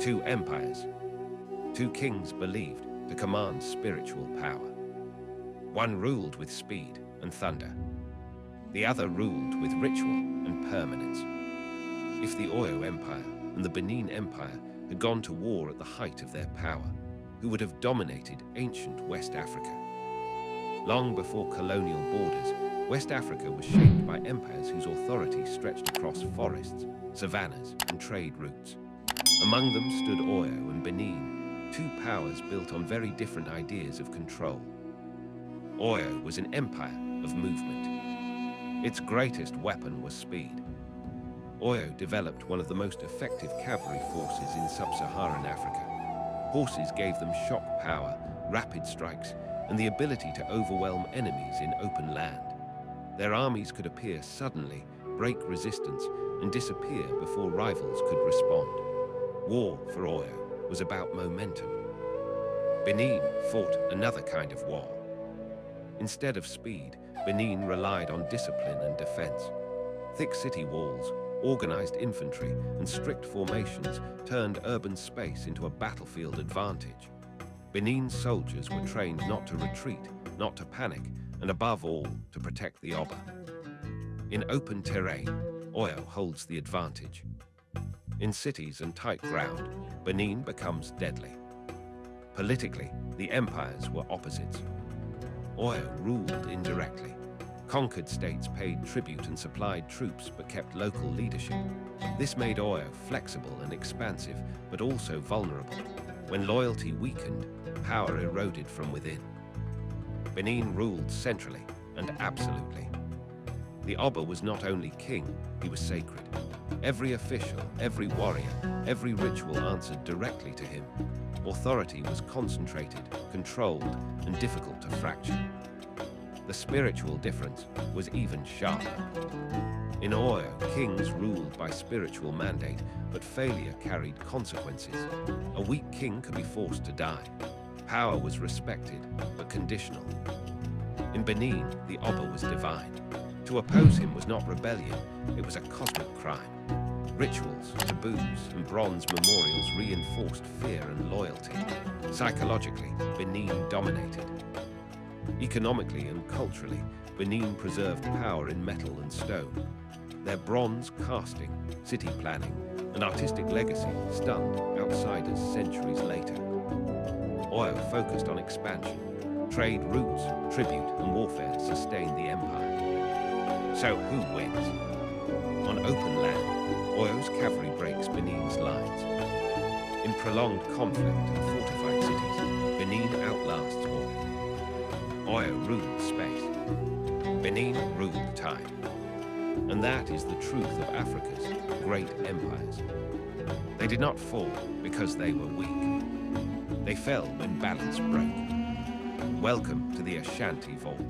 Two empires, two kings believed to command spiritual power. One ruled with speed and thunder. The other ruled with ritual and permanence. If the Oyo Empire and the Benin Empire had gone to war at the height of their power, who would have dominated ancient West Africa? Long before colonial borders, West Africa was shaped by empires whose authority stretched across forests, savannas, and trade routes. Among them stood Oyo and Benin, two powers built on very different ideas of control. Oyo was an empire of movement. Its greatest weapon was speed. Oyo developed one of the most effective cavalry forces in sub-Saharan Africa. Horses gave them shock power, rapid strikes, and the ability to overwhelm enemies in open land. Their armies could appear suddenly, break resistance, and disappear before rivals could respond. War for Oyo was about momentum. Benin fought another kind of war. Instead of speed, Benin relied on discipline and defense. Thick city walls, organized infantry, and strict formations turned urban space into a battlefield advantage. Benin's soldiers were trained not to retreat, not to panic, and above all, to protect the Oba. In open terrain, Oyo holds the advantage. In cities and tight ground, Benin becomes deadly. Politically, the empires were opposites. Oyo ruled indirectly. Conquered states paid tribute and supplied troops but kept local leadership. This made Oyo flexible and expansive, but also vulnerable. When loyalty weakened, power eroded from within. Benin ruled centrally and absolutely. The Oba was not only king, he was sacred. Every official, every warrior, every ritual answered directly to him. Authority was concentrated, controlled, and difficult to fracture. The spiritual difference was even sharper. In Oyo, kings ruled by spiritual mandate, but failure carried consequences. A weak king could be forced to die. Power was respected, but conditional. In Benin, the Oba was divine. To oppose him was not rebellion, it was a cosmic crime. Rituals, taboos, and bronze memorials reinforced fear and loyalty. Psychologically, Benin dominated. Economically and culturally, Benin preserved power in metal and stone. Their bronze casting, city planning, and artistic legacy stunned outsiders centuries later. Oyo focused on expansion. Trade routes, tribute, and warfare sustained the empire. So who wins? On open land, Oyo's cavalry breaks Benin's lines. In prolonged conflict and fortified cities, Benin outlasts Oyo. Oyo ruled space. Benin ruled time. And that is the truth of Africa's great empires. They did not fall because they were weak. They fell when balance broke. Welcome to the Ashanti Vault.